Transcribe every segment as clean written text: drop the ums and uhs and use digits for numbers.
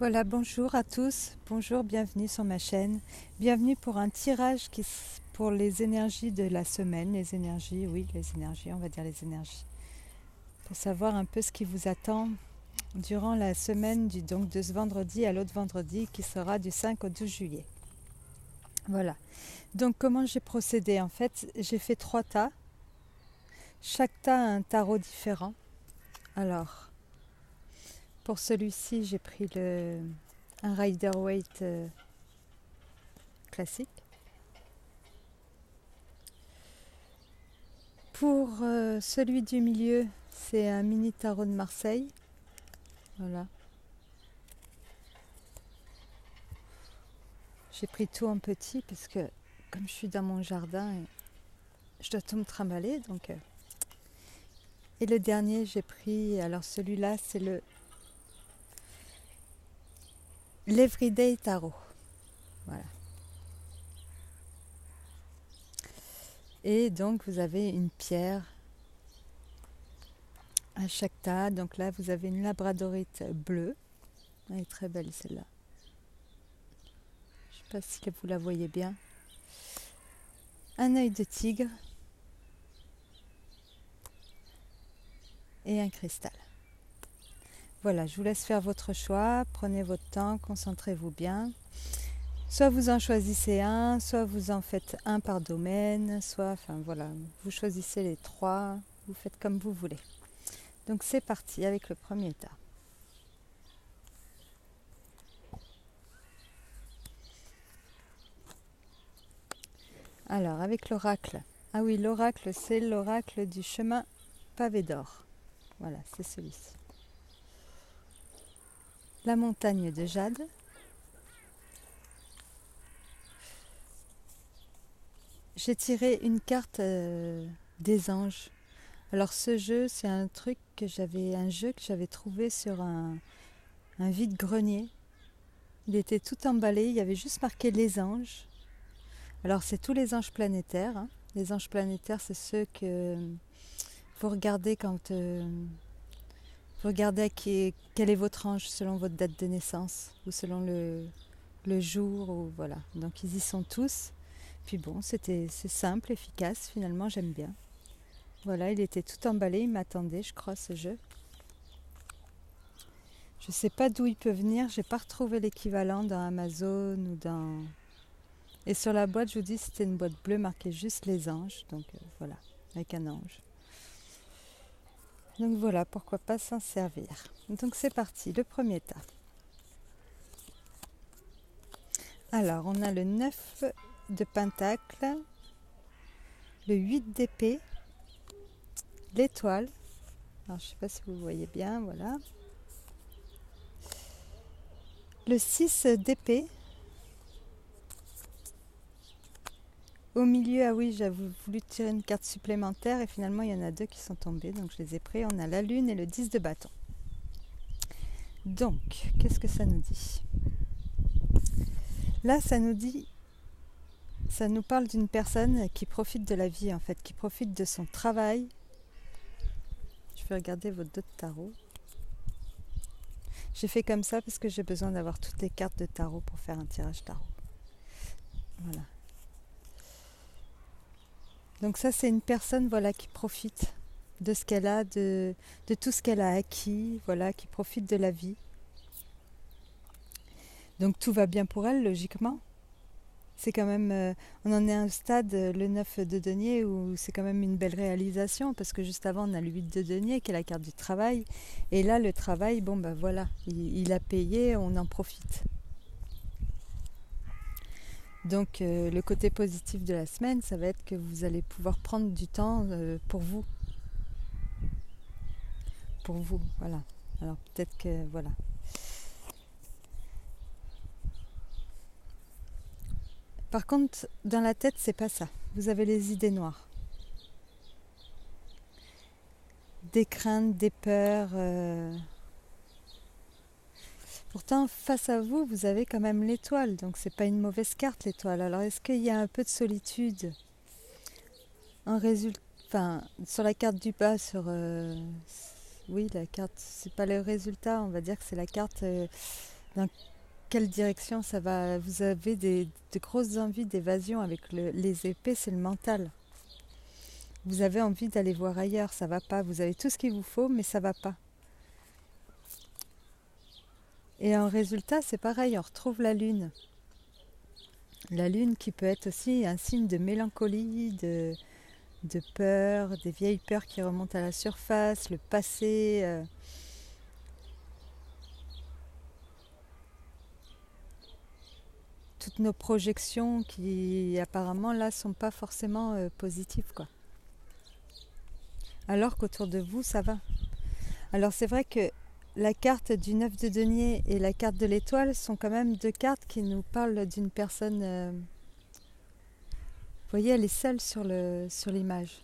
Voilà, bonjour à tous, bonjour, bienvenue sur ma chaîne. Bienvenue pour un tirage pour les énergies de la semaine, les énergies, oui, les énergies, on va dire les énergies. Pour savoir un peu ce qui vous attend durant la semaine donc de ce vendredi à l'autre vendredi qui sera du 5 au 12 juillet. Voilà. Donc comment j'ai procédé? En fait, j'ai fait 3 tas. Chaque tas a un tarot différent. Alors, pour celui-ci, j'ai pris un Rider-Waite classique. Pour celui du milieu, c'est un mini tarot de Marseille. Voilà. J'ai pris tout en petit parce que comme je suis dans mon jardin, je dois tout me trimballer. Et le dernier, j'ai pris, alors celui-là, c'est l'Everyday Tarot. Voilà. Et donc, vous avez une pierre à chaque tas. Donc là, vous avez une labradorite bleue. Elle est très belle celle-là. Je ne sais pas si vous la voyez bien. Un œil de tigre et un cristal. Voilà, je vous laisse faire votre choix. Prenez votre temps, concentrez-vous bien. Soit vous en choisissez un, soit vous en faites un par domaine, enfin voilà, vous choisissez les 3, vous faites comme vous voulez. Donc c'est parti avec le premier tas. Alors avec l'oracle, ah oui, l'oracle c'est l'oracle du chemin pavé d'or. Voilà, c'est celui-ci. La montagne de jade. J'ai tiré une carte des anges. Alors ce jeu, c'est un jeu que j'avais trouvé sur un vide-grenier. Il était tout emballé, il y avait juste marqué les anges. Alors c'est tous les anges planétaires. Hein. Les anges planétaires, c'est ceux que vous regardez quand vous regardez quel est votre ange selon votre date de naissance ou selon le jour. Ou voilà. Donc ils y sont tous. Puis bon, c'est simple, efficace, finalement j'aime bien. Voilà, il était tout emballé, il m'attendait, je crois, ce jeu. Je ne sais pas d'où il peut venir, j'ai pas retrouvé l'équivalent dans Amazon ou dans... Et sur la boîte, je vous dis, c'était une boîte bleue marquée juste les anges, donc voilà, avec un ange. Donc voilà, pourquoi pas s'en servir. Donc c'est parti, le premier tas. Alors, on a le 9 de pentacle, le 8 d'épée, l'étoile. Alors, je ne sais pas si vous voyez bien, voilà. Le 6 d'épée. Au milieu, ah oui, j'avais voulu tirer une carte supplémentaire et finalement il y en a 2 qui sont tombées, donc je les ai pris. On a la lune et le 10 de bâton. Donc, qu'est-ce que ça nous dit? Là, ça nous parle d'une personne qui profite de la vie en fait, qui profite de son travail. Je vais regarder vos 2 tarots. J'ai fait comme ça parce que j'ai besoin d'avoir toutes les cartes de tarot pour faire un tirage tarot. Voilà. Donc ça, c'est une personne voilà, qui profite de ce qu'elle a, de tout ce qu'elle a acquis, voilà, qui profite de la vie. Donc tout va bien pour elle, logiquement. C'est quand même, on en est à un stade, le 9 de denier, où c'est quand même une belle réalisation, parce que juste avant, on a le 8 de denier, qui est la carte du travail. Et là, le travail, bon ben voilà, il a payé, on en profite. Donc le côté positif de la semaine, ça va être que vous allez pouvoir prendre du temps pour vous. Pour vous, voilà. Alors peut-être que, voilà. Par contre, dans la tête, c'est pas ça. Vous avez les idées noires. Des craintes, des peurs. Pourtant, face à vous, vous avez quand même l'étoile. Donc, c'est pas une mauvaise carte, l'étoile. Alors, est-ce qu'il y a un peu de solitude en résultat, enfin, sur la carte du bas, oui, la carte, c'est pas le résultat. On va dire que c'est la carte Dans quelle direction ça va? Vous avez de grosses envies d'évasion avec les épées, c'est le mental. Vous avez envie d'aller voir ailleurs, ça va pas. Vous avez tout ce qu'il vous faut, mais ça va pas. Et en résultat, c'est pareil, on retrouve la lune. La lune qui peut être aussi un signe de mélancolie, de peur, des vieilles peurs qui remontent à la surface, le passé. Toutes nos projections qui apparemment là sont pas forcément positives, quoi. Alors qu'autour de vous ça va. Alors c'est vrai que la carte du 9 de denier et la carte de l'étoile sont quand même deux cartes qui nous parlent d'une personne. Vous voyez, elle est seule sur l'image.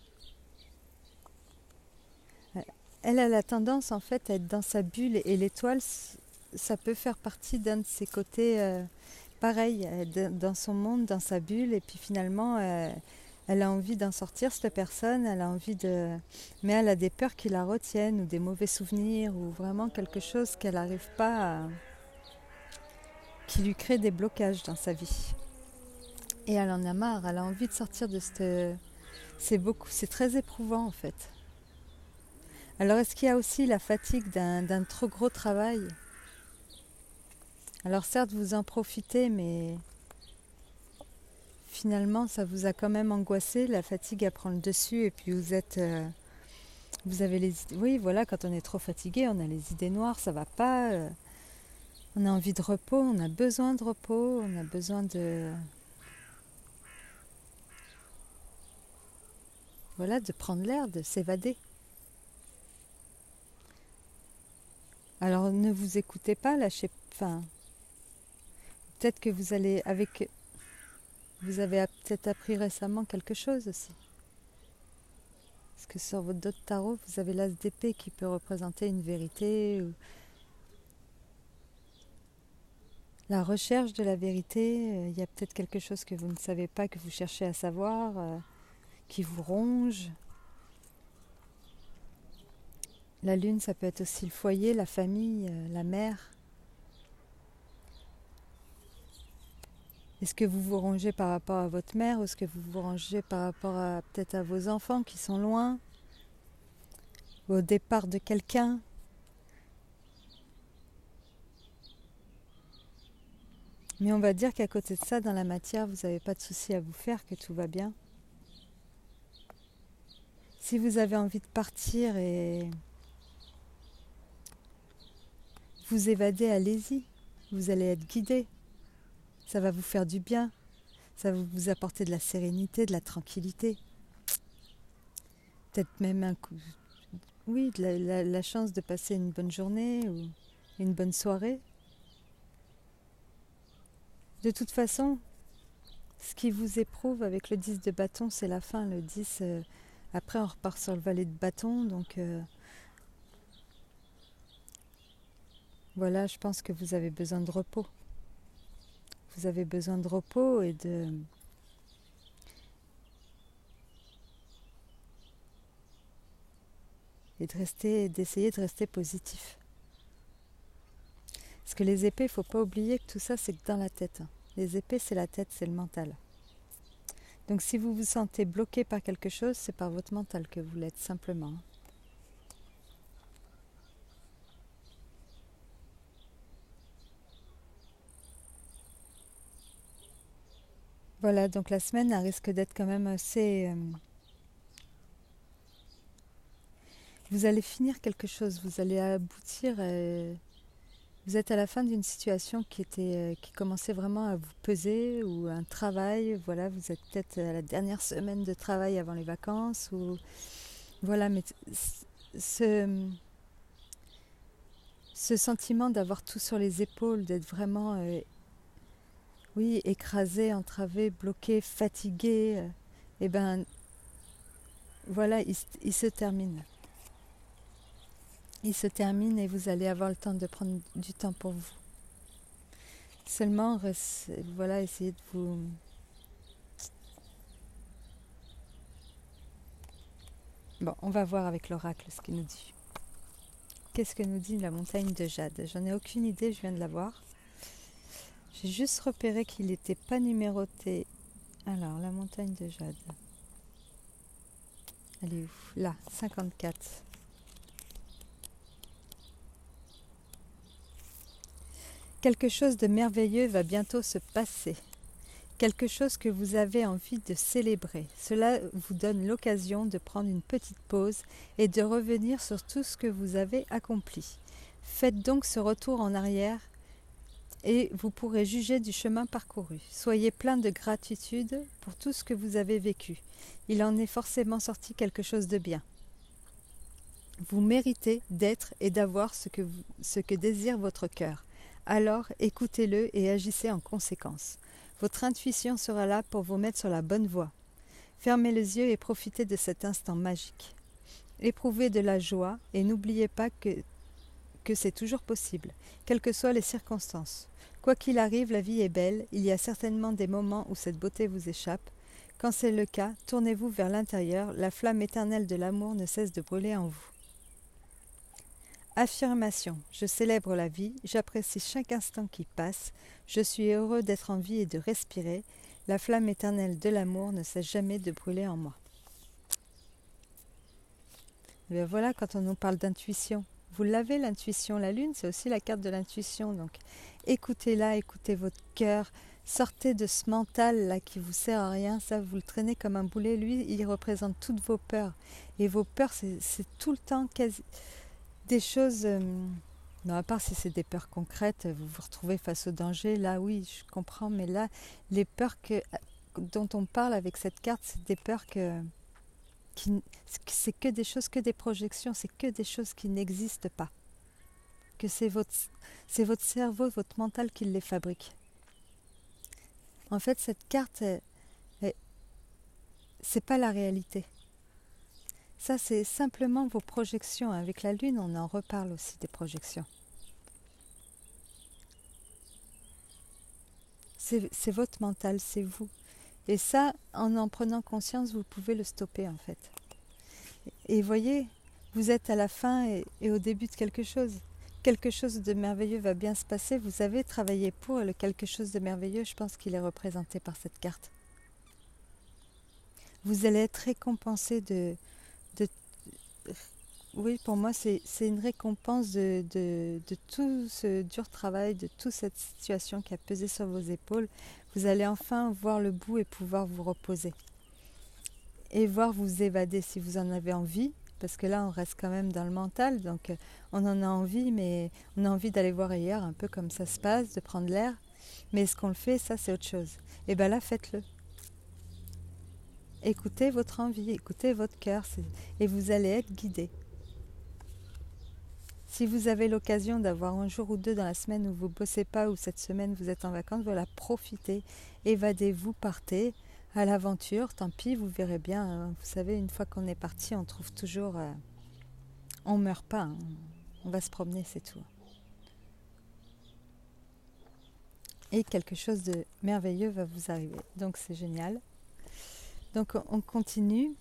Elle a la tendance en fait à être dans sa bulle et l'étoile, ça peut faire partie d'un de ses côtés. Pareil, dans son monde, dans sa bulle, et puis finalement, elle a envie d'en sortir, cette personne, elle a envie de... Mais elle a des peurs qui la retiennent, ou des mauvais souvenirs, ou vraiment quelque chose qu'elle n'arrive pas à... qui lui crée des blocages dans sa vie. Et elle en a marre, elle a envie de sortir de cette... c'est très éprouvant en fait. Alors est-ce qu'il y a aussi la fatigue d'un trop gros travail? Alors certes, vous en profitez, mais finalement, ça vous a quand même angoissé. La fatigue, elle prend le dessus, et puis vous avez les idées. Oui, voilà, quand on est trop fatigué, on a les idées noires, ça va pas. On a envie de repos, on a besoin de repos, on a besoin de... Voilà, de prendre l'air, de s'évader. Alors ne vous écoutez pas, lâchez... Enfin, peut-être que vous allez avec... Vous avez peut-être appris récemment quelque chose aussi. Parce que sur votre dos de tarot, vous avez l'as d'épée qui peut représenter une vérité ou la recherche de la vérité. Il y a peut-être quelque chose que vous ne savez pas, que vous cherchez à savoir, qui vous ronge. La lune, ça peut être aussi le foyer, la famille, la mère. Est-ce que vous vous rongez par rapport à votre mère, ou est-ce que vous vous rongez par rapport à peut-être à vos enfants qui sont loin, ou au départ de quelqu'un? Mais on va dire qu'à côté de ça, dans la matière, vous n'avez pas de soucis à vous faire, que tout va bien. Si vous avez envie de partir et vous évader, allez-y. Vous allez être guidé. Ça va vous faire du bien. Ça va vous apporter de la sérénité, de la tranquillité. Peut-être même un coup... Oui, la chance de passer une bonne journée ou une bonne soirée. De toute façon, ce qui vous éprouve avec le 10 de bâton, c'est la fin. Le 10, après on repart sur le valet de bâton. Donc voilà, je pense que vous avez besoin de repos. Vous avez besoin de repos et d'essayer de rester positif. Parce que les épées, il ne faut pas oublier que tout ça, c'est que dans la tête. Les épées, c'est la tête, c'est le mental. Donc si vous vous sentez bloqué par quelque chose, c'est par votre mental que vous l'êtes simplement. Voilà, donc la semaine, elle risque d'être quand même assez... vous allez finir quelque chose, vous allez aboutir... vous êtes à la fin d'une situation qui commençait vraiment à vous peser, ou un travail, voilà, vous êtes peut-être à la dernière semaine de travail avant les vacances, ou voilà, mais ce sentiment d'avoir tout sur les épaules, d'être vraiment, oui, écrasé, entravé, bloqué, fatigué, et ben voilà, il se termine. Il se termine et vous allez avoir le temps de prendre du temps pour vous. Seulement, voilà, essayez de vous... Bon, on va voir avec l'oracle ce qu'il nous dit. Qu'est-ce que nous dit la montagne de jade? J'en ai aucune idée, je viens de la voir. J'ai juste repéré qu'il n'était pas numéroté. Alors, la montagne de Jade. Elle est où? Là, 54. Quelque chose de merveilleux va bientôt se passer. Quelque chose que vous avez envie de célébrer. Cela vous donne l'occasion de prendre une petite pause et de revenir sur tout ce que vous avez accompli. Faites donc ce retour en arrière et vous pourrez juger du chemin parcouru. Soyez plein de gratitude pour tout ce que vous avez vécu. Il en est forcément sorti quelque chose de bien. Vous méritez d'être et d'avoir ce que désire votre cœur. Alors écoutez-le et agissez en conséquence. Votre intuition sera là pour vous mettre sur la bonne voie. Fermez les yeux et profitez de cet instant magique. Éprouvez de la joie et n'oubliez pas que c'est toujours possible, quelles que soient les circonstances. Quoi qu'il arrive, la vie est belle, il y a certainement des moments où cette beauté vous échappe. Quand c'est le cas, tournez-vous vers l'intérieur, la flamme éternelle de l'amour ne cesse de brûler en vous. Affirmation. Je célèbre la vie, j'apprécie chaque instant qui passe, je suis heureux d'être en vie et de respirer, la flamme éternelle de l'amour ne cesse jamais de brûler en moi. Et bien voilà, quand on nous parle d'intuition, vous l'avez l'intuition, la lune c'est aussi la carte de l'intuition, donc écoutez-la, écoutez votre cœur, sortez de ce mental là qui vous sert à rien, ça vous le traînez comme un boulet, lui il représente toutes vos peurs, et vos peurs c'est tout le temps quasi des choses, non, à part si c'est des peurs concrètes, vous vous retrouvez face au danger, là oui, je comprends, mais là, les peurs dont on parle avec cette carte, c'est des peurs c'est que des choses, que des projections, c'est que des choses qui n'existent pas. Que c'est votre cerveau, votre mental qui les fabrique. En fait, cette carte, c'est pas la réalité. Ça, c'est simplement vos projections. Avec la Lune, on en reparle aussi des projections. C'est votre mental, c'est vous. Et ça, en prenant conscience, vous pouvez le stopper en fait. Et voyez, vous êtes à la fin et au début de quelque chose. Quelque chose de merveilleux va bien se passer. Vous avez travaillé pour le quelque chose de merveilleux. Je pense qu'il est représenté par cette carte. Vous allez être récompensé de oui, pour moi, c'est une récompense de tout ce dur travail, de toute cette situation qui a pesé sur vos épaules. Vous allez enfin voir le bout et pouvoir vous reposer. Et voir vous évader si vous en avez envie, parce que là, on reste quand même dans le mental, donc on en a envie, mais on a envie d'aller voir ailleurs, un peu comme ça se passe, de prendre l'air. Mais est-ce qu'on le fait, ça, c'est autre chose. Et bien là, faites-le. Écoutez votre envie, écoutez votre cœur, et vous allez être guidé. Si vous avez l'occasion d'avoir un jour ou deux dans la semaine où vous ne bossez pas, ou cette semaine vous êtes en vacances, voilà, profitez, évadez-vous, partez à l'aventure, tant pis, vous verrez bien, hein. Vous savez, une fois qu'on est parti, on trouve toujours... on ne meurt pas, hein. On va se promener, c'est tout. Et quelque chose de merveilleux va vous arriver, donc c'est génial. Donc on continue.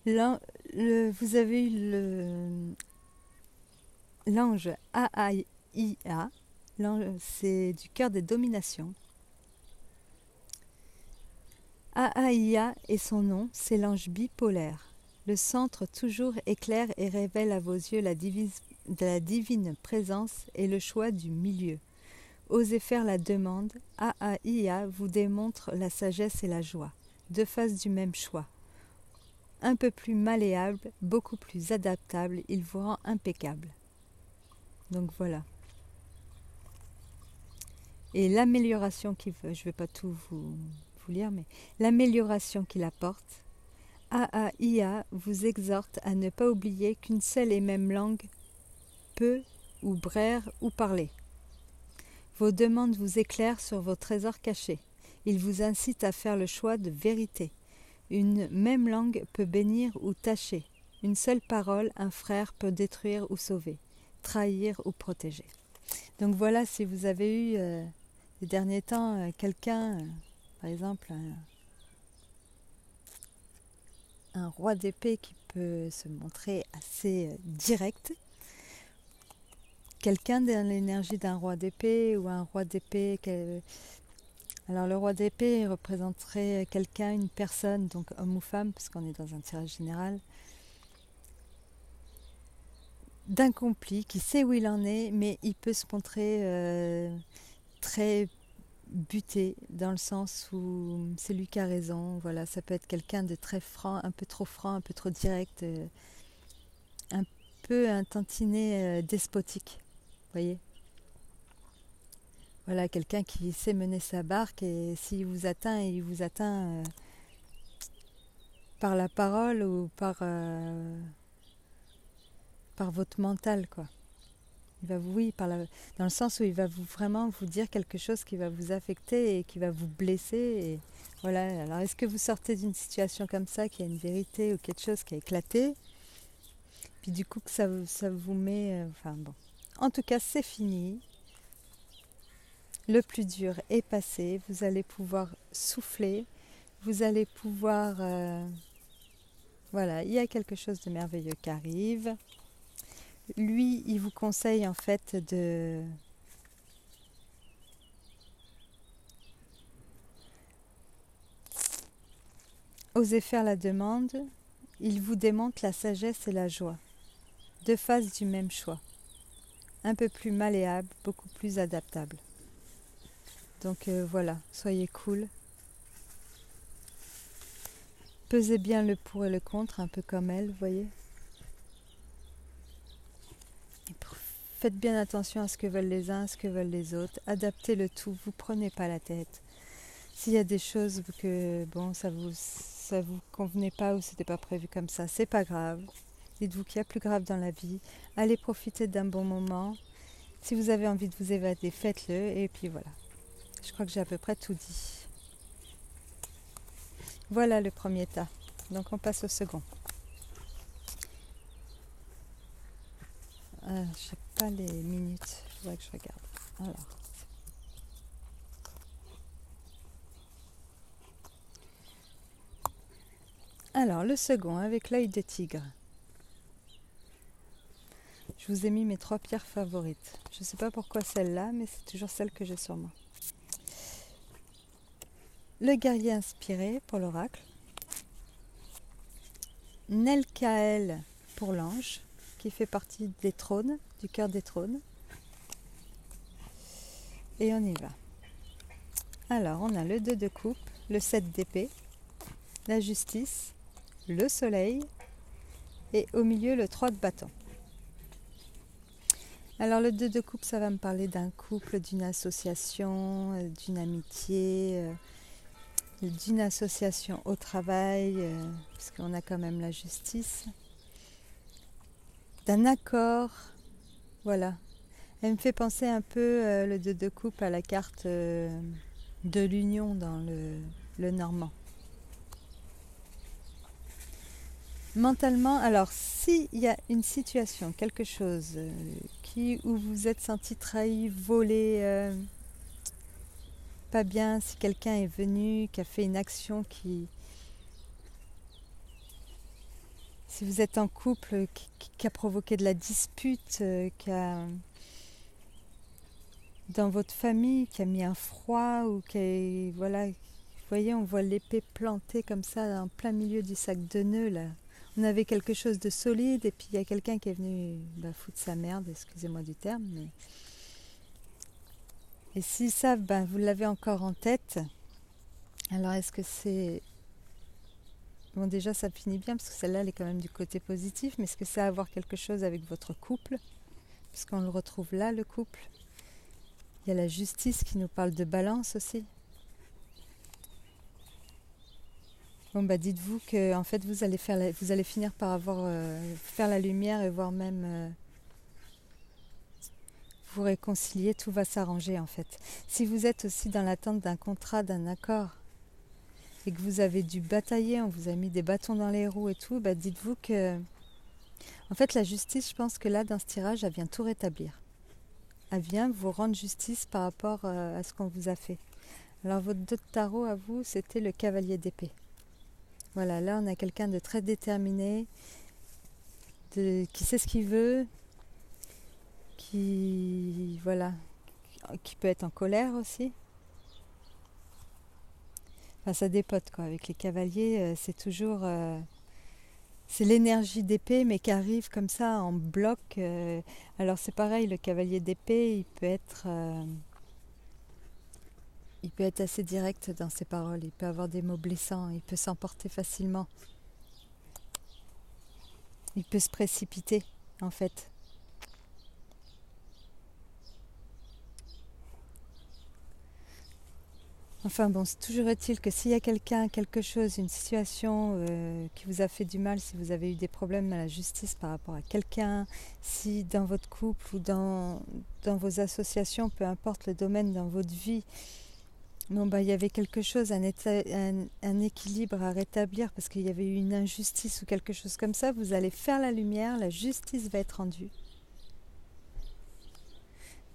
Là, vous avez eu l'ange Aaia, c'est du cœur des dominations. Aaia est son nom, c'est l'ange bipolaire. Le centre toujours éclaire et révèle à vos yeux la divine présence et le choix du milieu. Osez faire la demande, Aaia vous démontre la sagesse et la joie, deux faces du même choix. Un peu plus malléable, beaucoup plus adaptable, il vous rend impeccable. Donc voilà. Et l'amélioration qu'il veut, je ne vais pas tout vous lire, mais l'amélioration qu'il apporte, Aaia vous exhorte à ne pas oublier qu'une seule et même langue peut ou braire ou parler. Vos demandes vous éclairent sur vos trésors cachés. Il vous incite à faire le choix de vérité. Une même langue peut bénir ou tâcher. Une seule parole, un frère peut détruire ou sauver, trahir ou protéger. Donc voilà, si vous avez eu ces derniers temps quelqu'un, par exemple un roi d'épée qui peut se montrer assez direct, quelqu'un dans l'énergie d'un roi d'épée ou un roi d'épée. Alors le roi d'épée il représenterait quelqu'un, une personne, donc homme ou femme, parce qu'on est dans un tirage général, d'incompris, qui sait où il en est, mais il peut se montrer très buté, dans le sens où c'est lui qui a raison. Voilà, ça peut être quelqu'un de très franc, un peu trop direct, un peu un tantinet despotique, voyez. Voilà, quelqu'un qui sait mener sa barque et s'il vous atteint, il vous atteint par la parole ou par votre mental, quoi. Il va vous, oui, dans le sens où il va vraiment vous dire quelque chose qui va vous affecter et qui va vous blesser. Et voilà. Alors, est-ce que vous sortez d'une situation comme ça, qui a une vérité ou quelque chose qui a éclaté, puis du coup que ça vous met... enfin bon. En tout cas, c'est fini. Le plus dur est passé. Vous allez pouvoir souffler. Vous allez pouvoir... voilà, il y a quelque chose de merveilleux qui arrive. Lui, il vous conseille en fait de... oser faire la demande. Il vous démontre la sagesse et la joie. Deux faces du même choix. Un peu plus malléable, beaucoup plus adaptable. Donc voilà, soyez cool. Pesez bien le pour et le contre, un peu comme elle, vous voyez. Faites bien attention à ce que veulent les uns, à ce que veulent les autres. Adaptez le tout, vous prenez pas la tête. S'il y a des choses que bon, ça vous convenait pas ou c'était pas prévu comme ça, c'est pas grave. Dites-vous qu'il y a plus grave dans la vie. Allez profiter d'un bon moment. Si vous avez envie de vous évader, faites-le. Et puis voilà. Je crois que j'ai à peu près tout dit. Voilà le premier tas. Donc on passe au second. Je sais pas les minutes. Il faudrait que je regarde. Alors le second avec l'œil de tigre. Je vous ai mis mes 3 pierres favorites. Je ne sais pas pourquoi celle-là, mais c'est toujours celle que j'ai sur moi. Le guerrier inspiré pour l'oracle. Nelkael pour l'ange, qui fait partie des trônes, du cœur des trônes. Et on y va. Alors, on a le 2 de coupe, le 7 d'épée, la justice, le soleil et au milieu le 3 de bâton. Alors le 2 de coupe, ça va me parler d'un couple, d'une association, d'une amitié, d'une association au travail, parce qu'on a quand même la justice, d'un accord, voilà. Elle me fait penser un peu, le 2 de coupe, à la carte de l'union dans le normand. Mentalement, alors s'il y a une situation, quelque chose où vous êtes senti trahi, volé, pas bien, si quelqu'un est venu, qui a fait une action qui... Si vous êtes en couple, qui a provoqué de la dispute, qui a... dans votre famille, qui a mis un froid, ou qui a... Voilà, vous voyez, on voit l'épée plantée comme ça, en plein milieu du sac de nœuds, là. On avait quelque chose de solide et puis il y a quelqu'un qui est venu foutre sa merde, excusez-moi du terme. Mais... Et si ça, vous l'avez encore en tête, alors est-ce que c'est... Bon, déjà ça finit bien parce que celle-là elle est quand même du côté positif, mais est-ce que ça a à voir quelque chose avec votre couple? Parce qu'on le retrouve là, le couple. Il y a la justice qui nous parle de balance aussi. Bon, dites-vous que en fait vous allez finir par faire la lumière et voire même vous réconcilier, tout va s'arranger en fait. Si vous êtes aussi dans l'attente d'un contrat, d'un accord, et que vous avez dû batailler, on vous a mis des bâtons dans les roues et tout, dites-vous que en fait la justice, je pense que là dans ce tirage, elle vient tout rétablir. Elle vient vous rendre justice par rapport à ce qu'on vous a fait. Alors votre 2 de tarot à vous, c'était le cavalier d'épée. Voilà, là on a quelqu'un de très déterminé, qui sait ce qu'il veut, voilà, qui peut être en colère aussi. Enfin, ça dépote quoi. Avec les cavaliers, c'est toujours, c'est l'énergie d'épée, mais qui arrive comme ça en bloc. Alors c'est pareil, le cavalier d'épée, il peut être assez direct dans ses paroles. Il peut avoir des mots blessants. Il peut s'emporter facilement. Il peut se précipiter, en fait. Enfin bon, toujours est-il que s'il y a quelqu'un, quelque chose, une situation qui vous a fait du mal, si vous avez eu des problèmes à la justice par rapport à quelqu'un, si dans votre couple ou dans vos associations, peu importe le domaine dans votre vie, bon, bah, il y avait quelque chose, un équilibre à rétablir parce qu'il y avait eu une injustice ou quelque chose comme ça, vous allez faire la lumière, la justice va être rendue.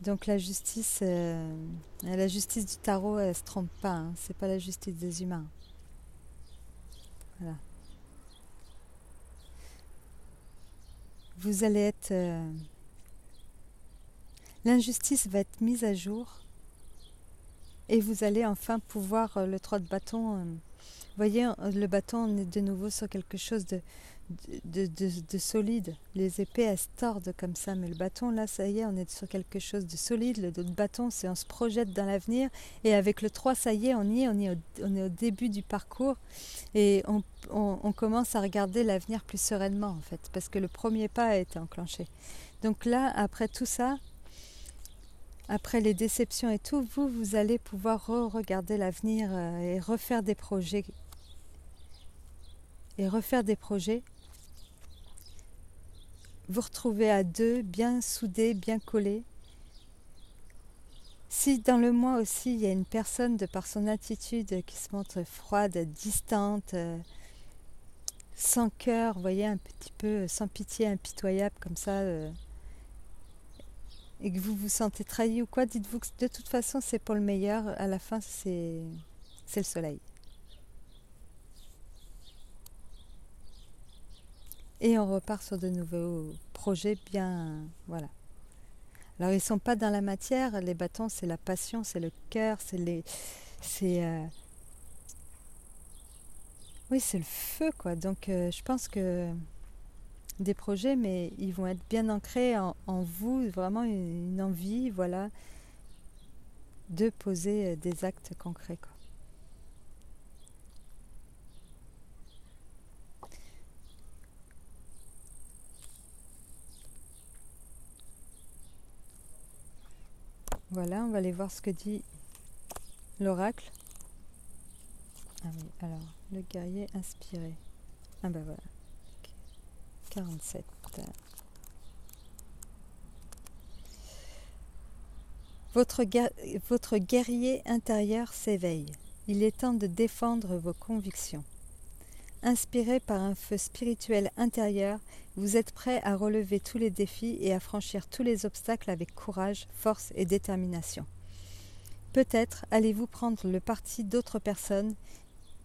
Donc la justice du tarot, elle se trompe pas, hein. C'est pas la justice des humains. Voilà. Vous allez être, l'injustice va être mise à jour et vous allez enfin pouvoir le 3 de bâton. Vous voyez, le bâton, on est de nouveau sur quelque chose de solide. Les épées, elles se tordent comme ça, mais le bâton, là, ça y est, on est sur quelque chose de solide. Le bâton, c'est on se projette dans l'avenir. Et avec le 3, ça y est, on est au début du parcours. Et on commence à regarder l'avenir plus sereinement, en fait, parce que le premier pas a été enclenché. Donc là, après tout ça, après les déceptions et tout, vous allez pouvoir regarder l'avenir et refaire des projets. Vous retrouvez à deux, bien soudés, bien collés. Si dans le moi aussi, il y a une personne de par son attitude qui se montre froide, distante, sans cœur, vous voyez, un petit peu sans pitié, impitoyable comme ça, et que vous vous sentez trahi ou quoi, dites-vous que de toute façon c'est pour le meilleur, à la fin c'est le soleil. Et on repart sur de nouveaux projets bien... Voilà. Alors ils ne sont pas dans la matière, les bâtons c'est la passion, c'est le cœur, c'est oui, c'est le feu quoi. Donc je pense que des projets, mais ils vont être bien ancrés en vous, vraiment une envie, voilà, de poser des actes concrets quoi. Voilà, on va aller voir ce que dit l'oracle. Ah oui, alors, le guerrier inspiré. Ah ben voilà. 47. Votre guerrier intérieur s'éveille. Il est temps de défendre vos convictions. Inspiré par un feu spirituel intérieur, vous êtes prêt à relever tous les défis et à franchir tous les obstacles avec courage, force et détermination. Peut-être allez-vous prendre le parti d'autres personnes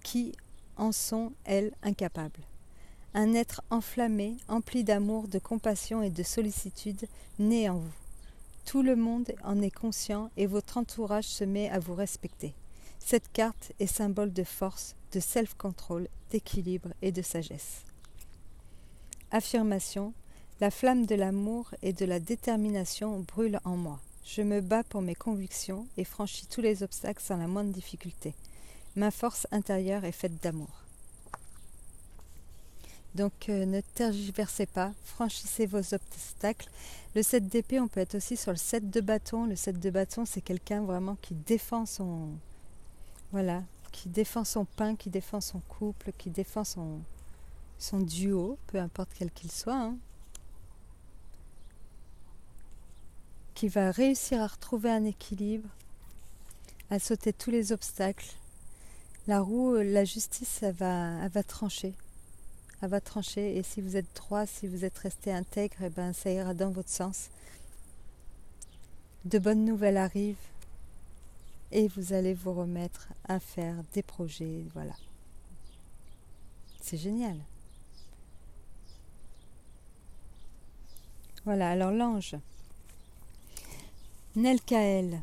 qui en sont, elles, incapables. Un être enflammé, empli d'amour, de compassion et de sollicitude, naît en vous. Tout le monde en est conscient et votre entourage se met à vous respecter. Cette carte est symbole de force, de self-control, d'équilibre et de sagesse. Affirmation. La flamme de l'amour et de la détermination brûle en moi. Je me bats pour mes convictions et franchis tous les obstacles sans la moindre difficulté. Ma force intérieure est faite d'amour. Donc ne tergiversez pas, franchissez vos obstacles. Le 7 d'épée, on peut être aussi sur le 7 de bâton. Le 7 de bâton, c'est quelqu'un vraiment qui défend son... Voilà, qui défend son pain, qui défend son couple, qui défend son duo, peu importe quel qu'il soit, hein, qui va réussir à retrouver un équilibre, à sauter tous les obstacles. La roue, la justice, elle va trancher. Elle va trancher et si vous êtes droit, si vous êtes resté intègre, eh ben, ça ira dans votre sens. De bonnes nouvelles arrivent et vous allez vous remettre à faire des projets. Voilà. C'est génial. Voilà, alors l'ange. Nelkaël,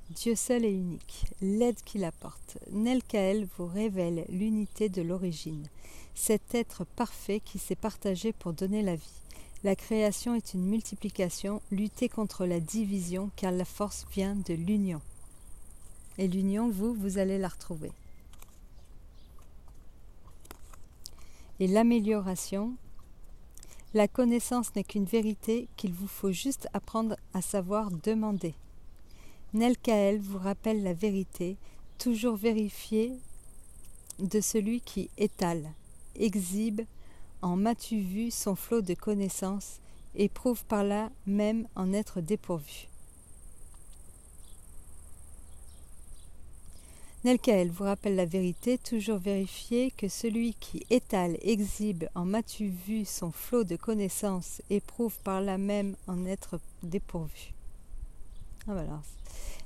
Dieu seul et unique, l'aide qu'il apporte. Nelkaël vous révèle l'unité de l'origine, cet être parfait qui s'est partagé pour donner la vie. La création est une multiplication, luttez contre la division car la force vient de l'union. Et l'union, vous allez la retrouver. Et l'amélioration, la connaissance n'est qu'une vérité qu'il vous faut juste apprendre à savoir demander. Nelkaël vous rappelle la vérité, toujours vérifiée de celui qui étale, exhibe, en m'as-tu vu son flot de connaissances, et prouve par là même en être dépourvu. Nelkaël vous rappelle la vérité, toujours vérifiée que celui qui étale, exhibe, en m'as-tu vu son flot de connaissances, et prouve par là même en être dépourvu. Ah voilà.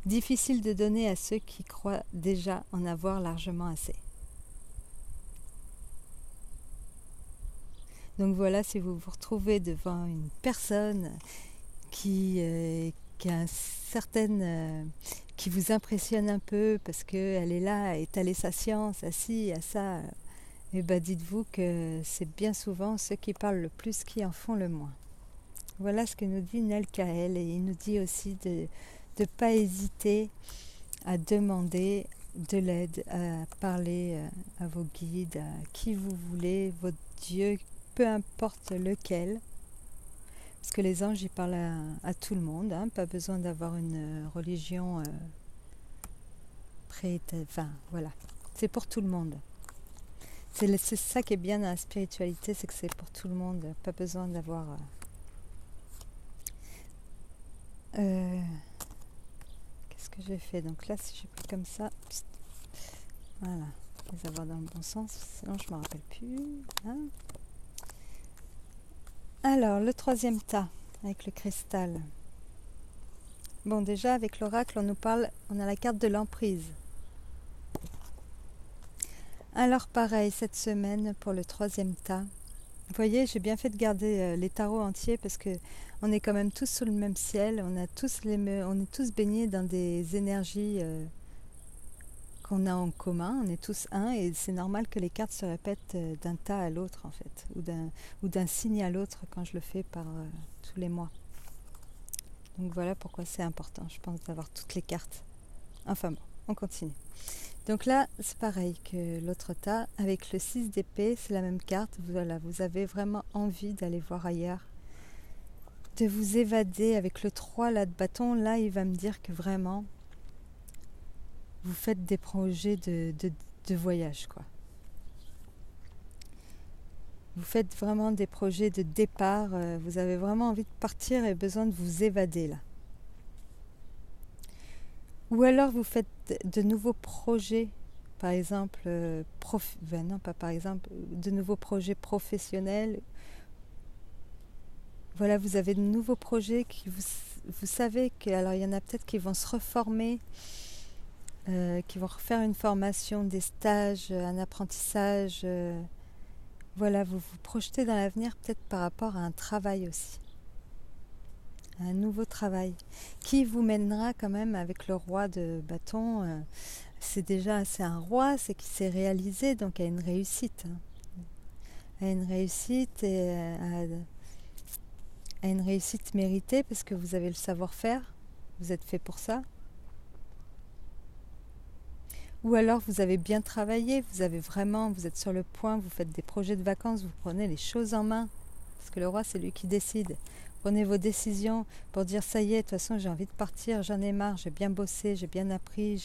Difficile de donner à ceux qui croient déjà en avoir largement assez. Donc voilà, si vous vous retrouvez devant une personne qui a qui vous impressionne un peu parce qu'elle est là à étaler sa science, à ci, à ça, et ben dites-vous que c'est bien souvent ceux qui parlent le plus qui en font le moins. Voilà ce que nous dit Nelkaël, et il nous dit aussi de ne pas hésiter à demander de l'aide, à parler à vos guides, à qui vous voulez, votre Dieu, peu importe lequel. Parce que les anges, ils parlent à tout le monde, hein, pas besoin d'avoir une religion enfin voilà, c'est pour tout le monde. C'est ça qui est bien dans la spiritualité, c'est que c'est pour tout le monde, pas besoin d'avoir... Qu'est-ce que j'ai fait? Donc là, si j'ai pris comme ça, voilà, les avoir dans le bon sens, sinon je ne me rappelle plus. Hein. Alors, le troisième tas, avec le cristal. Bon, déjà, avec l'oracle, on a la carte de l'emprise. Alors, pareil, cette semaine, pour le troisième tas, vous voyez, j'ai bien fait de garder les tarots entiers parce que on est quand même tous sous le même ciel, on est tous baignés dans des énergies qu'on a en commun, on est tous un, et c'est normal que les cartes se répètent d'un tas à l'autre en fait, ou d'un signe à l'autre quand je le fais par tous les mois. Donc voilà pourquoi c'est important, je pense, d'avoir toutes les cartes. Enfin bon, on continue. Donc là, c'est pareil que l'autre tas, avec le 6 d'épée, c'est la même carte. Voilà, vous avez vraiment envie d'aller voir ailleurs, de vous évader. Avec le 3 là de bâton, là, il va me dire que vraiment, vous faites des projets de voyage, quoi. Vous faites vraiment des projets de départ, vous avez vraiment envie de partir et besoin de vous évader, là. Ou alors vous faites de nouveaux projets, par exemple, de nouveaux projets professionnels. Voilà, vous avez de nouveaux projets qui vous savez que, alors il y en a peut-être qui vont se reformer, qui vont refaire une formation, des stages, un apprentissage. Voilà, vous vous projetez dans l'avenir peut-être par rapport à un travail aussi. Un nouveau travail qui vous mènera quand même avec le roi de bâton. C'est un roi, c'est qui s'est réalisé, donc à une réussite. À une réussite et à une réussite méritée parce que vous avez le savoir-faire, vous êtes fait pour ça. Ou alors vous avez bien travaillé, vous êtes sur le point, vous faites des projets de vacances, vous prenez les choses en main. Parce que le roi, c'est lui qui décide. Prenez vos décisions pour dire ça y est, de toute façon j'ai envie de partir, j'en ai marre, j'ai bien bossé, j'ai bien appris,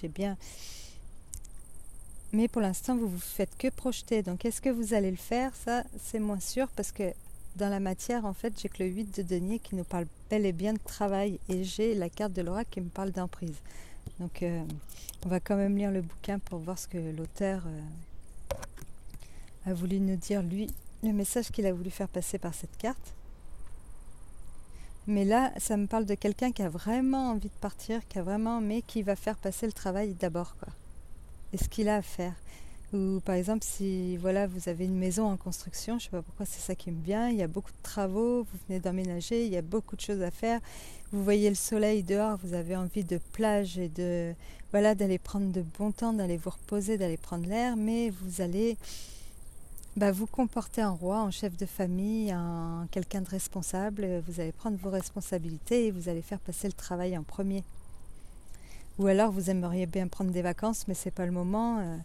Mais pour l'instant, vous faites que projeter. Donc est-ce que vous allez le faire? Ça, c'est moins sûr parce que dans la matière, en fait, j'ai que le 8 de denier qui nous parle bel et bien de travail. Et j'ai la carte de l'oracle qui me parle d'emprise. Donc on va quand même lire le bouquin pour voir ce que l'auteur a voulu nous dire, lui, le message qu'il a voulu faire passer par cette carte. Mais là, ça me parle de quelqu'un qui a vraiment envie de partir, mais qui va faire passer le travail d'abord, quoi. Et ce qu'il a à faire. Ou par exemple, si voilà, vous avez une maison en construction, je ne sais pas pourquoi c'est ça qui me vient, il y a beaucoup de travaux, vous venez d'emménager, il y a beaucoup de choses à faire, vous voyez le soleil dehors, vous avez envie de plage et de voilà, d'aller prendre de bon temps, d'aller vous reposer, d'aller prendre l'air, mais vous allez vous comporter en roi, en chef de famille, en quelqu'un de responsable, vous allez prendre vos responsabilités et vous allez faire passer le travail en premier. Ou alors vous aimeriez bien prendre des vacances, mais c'est pas le moment.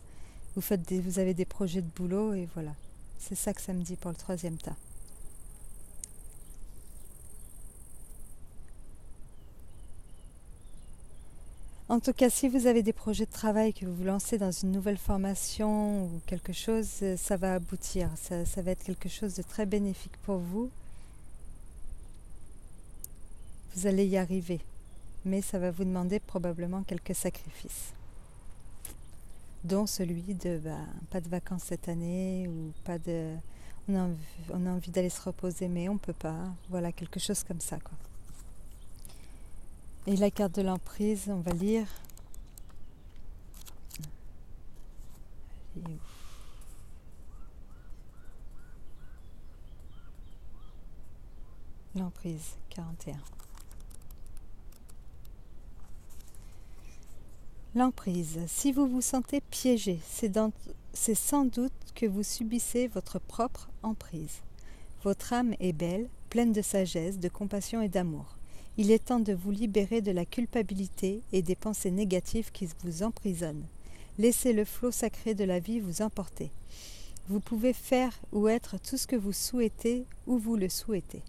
Vous avez des projets de boulot et voilà. C'est ça que ça me dit pour le troisième tas. En tout cas, si vous avez des projets de travail, que vous vous lancez dans une nouvelle formation ou quelque chose, ça va aboutir. Ça va être quelque chose de très bénéfique pour vous. Vous allez y arriver. Mais ça va vous demander probablement quelques sacrifices. Dont celui de pas de vacances cette année ou pas de... On a envie d'aller se reposer mais on ne peut pas. Voilà, quelque chose comme ça, quoi. Et la carte de l'emprise, on va lire. L'emprise, 41. L'emprise. Si vous vous sentez piégé, c'est sans doute que vous subissez votre propre emprise. Votre âme est belle, pleine de sagesse, de compassion et d'amour. Il est temps de vous libérer de la culpabilité et des pensées négatives qui vous emprisonnent. Laissez le flot sacré de la vie vous emporter. Vous pouvez faire ou être tout ce que vous souhaitez où vous le souhaitez.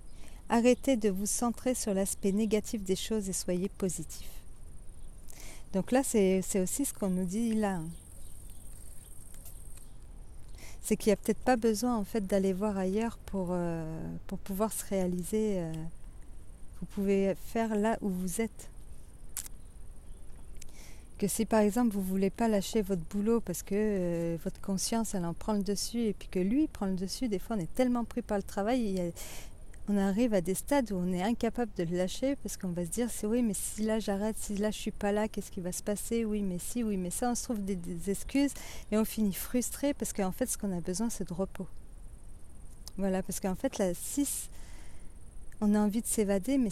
Arrêtez de vous centrer sur l'aspect négatif des choses et soyez positif. Donc là, c'est aussi ce qu'on nous dit là. C'est qu'il n'y a peut-être pas besoin en fait d'aller voir ailleurs pour pouvoir se réaliser. Vous pouvez faire là où vous êtes. Que si par exemple vous ne voulez pas lâcher votre boulot parce que votre conscience elle en prend le dessus et puis que lui prend le dessus, des fois on est tellement pris par le travail, on arrive à des stades où on est incapable de le lâcher parce qu'on va se dire c'est oui mais si là j'arrête, si là je suis pas là, qu'est-ce qui va se passer, oui mais si, oui mais ça, on se trouve des excuses et on finit frustré parce qu'en fait ce qu'on a besoin c'est de repos. Voilà, parce qu'en fait la 6, on a envie de s'évader mais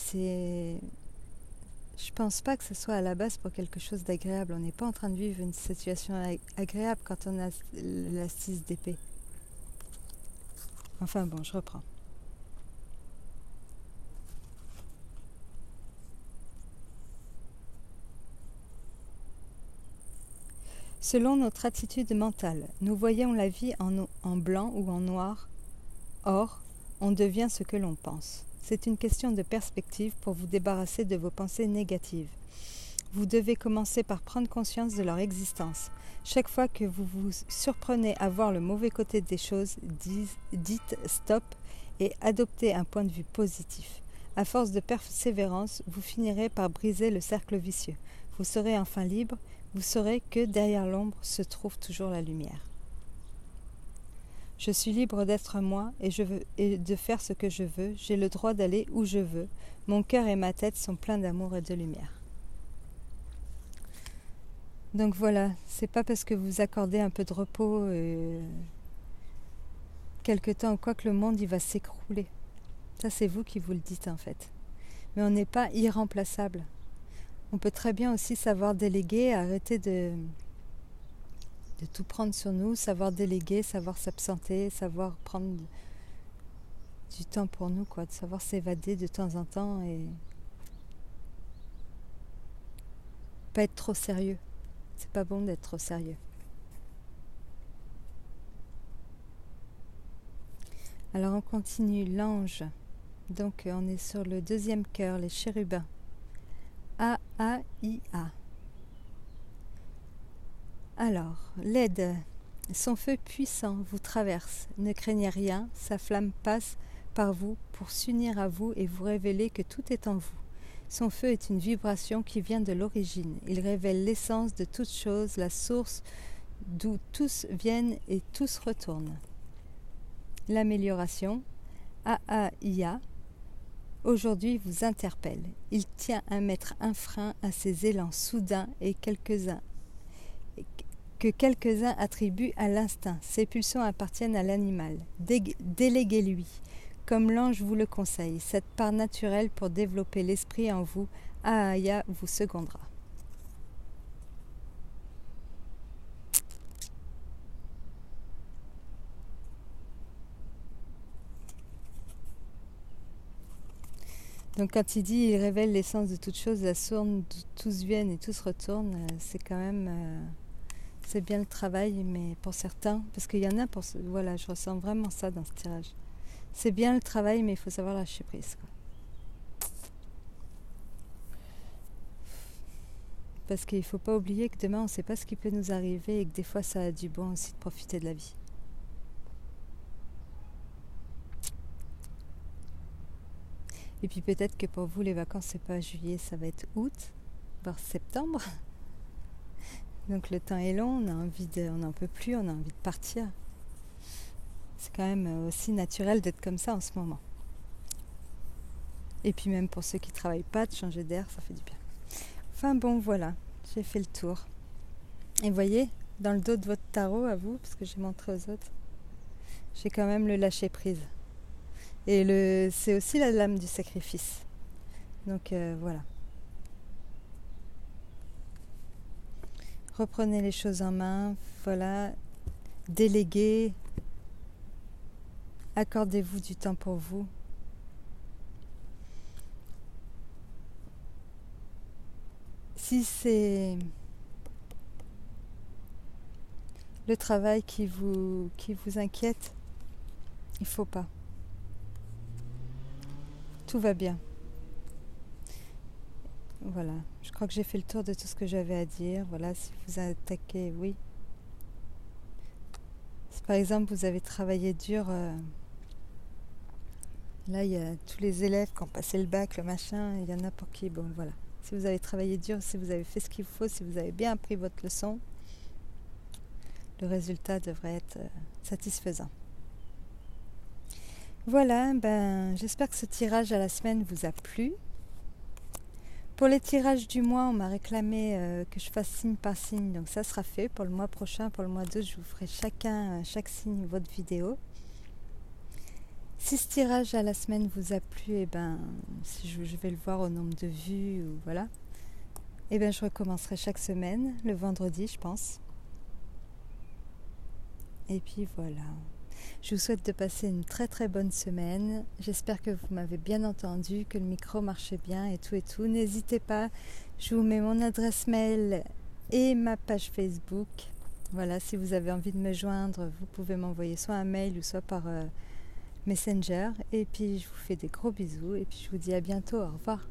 je pense pas que ce soit à la base pour quelque chose d'agréable. On n'est pas en train de vivre une situation agréable quand on a la 6 d'épée. Enfin bon, je reprends. Selon notre attitude mentale, nous voyons la vie en blanc ou en noir. Or, on devient ce que l'on pense. C'est une question de perspective pour vous débarrasser de vos pensées négatives. Vous devez commencer par prendre conscience de leur existence. Chaque fois que vous vous surprenez à voir le mauvais côté des choses, dites stop et adoptez un point de vue positif. À force de persévérance, vous finirez par briser le cercle vicieux. Vous serez enfin libre, vous saurez que derrière l'ombre se trouve toujours la lumière. Je suis libre d'être moi et de faire ce que je veux. J'ai le droit d'aller où je veux. Mon cœur et ma tête sont pleins d'amour et de lumière. Donc voilà, c'est pas parce que vous accordez un peu de repos quelque temps ou quoi que le monde il va s'écrouler. Ça c'est vous qui vous le dites en fait. Mais on n'est pas irremplaçable. On peut très bien aussi savoir déléguer, arrêter de tout prendre sur nous, savoir déléguer, savoir s'absenter, savoir prendre du temps pour nous, quoi, de savoir s'évader de temps en temps et pas être trop sérieux. C'est pas bon d'être trop sérieux. Alors on continue, l'ange. Donc on est sur le deuxième cœur, les chérubins. A-A-I-A. Alors, l'aide, son feu puissant vous traverse. Ne craignez rien, sa flamme passe par vous pour s'unir à vous et vous révéler que tout est en vous. Son feu est une vibration qui vient de l'origine. Il révèle l'essence de toute chose, la source d'où tous viennent et tous retournent. L'amélioration, A-A-I-A, aujourd'hui vous interpelle. Il tient à mettre un frein à ces élans soudains et que quelques-uns attribuent à l'instinct. Ces pulsions appartiennent à l'animal. Déléguez-lui, comme l'ange vous le conseille, cette part naturelle pour développer l'esprit en vous. Ahaya vous secondera. Donc quand il dit il révèle l'essence de toute chose, la source, tous viennent et tous retournent, c'est quand même c'est bien le travail, mais pour certains, parce qu'il y en a pour voilà, je ressens vraiment ça dans ce tirage. C'est bien le travail, mais il faut savoir lâcher prise, quoi. Parce qu'il ne faut pas oublier que demain on ne sait pas ce qui peut nous arriver et que des fois ça a du bon aussi de profiter de la vie. Et puis peut-être que pour vous, les vacances, c'est pas juillet, ça va être août, voire septembre. Donc le temps est long, on n'en peut plus, on a envie de partir. C'est quand même aussi naturel d'être comme ça en ce moment. Et puis même pour ceux qui ne travaillent pas, de changer d'air, ça fait du bien. Enfin bon, voilà, j'ai fait le tour. Et voyez, dans le dos de votre tarot, à vous, parce que j'ai montré aux autres, j'ai quand même le lâcher prise. Et c'est aussi la lame du sacrifice. Donc voilà. Reprenez les choses en main. Voilà. Déléguez. Accordez-vous du temps pour vous. Si c'est le travail qui vous inquiète, il ne faut pas. Tout va bien. Voilà, je crois que j'ai fait le tour de tout ce que j'avais à dire. Voilà, si vous attaquez, oui. Si par exemple vous avez travaillé dur, là il y a tous les élèves qui ont passé le bac, le machin, il y en a pour qui, bon voilà. Si vous avez travaillé dur, si vous avez fait ce qu'il faut, si vous avez bien appris votre leçon, le résultat devrait être satisfaisant. Voilà, j'espère que ce tirage à la semaine vous a plu. Pour les tirages du mois, on m'a réclamé que je fasse signe par signe, donc ça sera fait. Pour le mois prochain, pour le mois d'août, je vous ferai chaque signe votre vidéo. Si ce tirage à la semaine vous a plu, si je vais le voir au nombre de vues, ou voilà, je recommencerai chaque semaine, le vendredi, je pense. Et puis voilà. Je vous souhaite de passer une très très bonne semaine. J'espère que vous m'avez bien entendu, que le micro marchait bien et tout. N'hésitez pas, je vous mets mon adresse mail et ma page Facebook. Voilà, si vous avez envie de me joindre, vous pouvez m'envoyer soit un mail ou soit par Messenger. Et puis je vous fais des gros bisous et puis je vous dis à bientôt. Au revoir.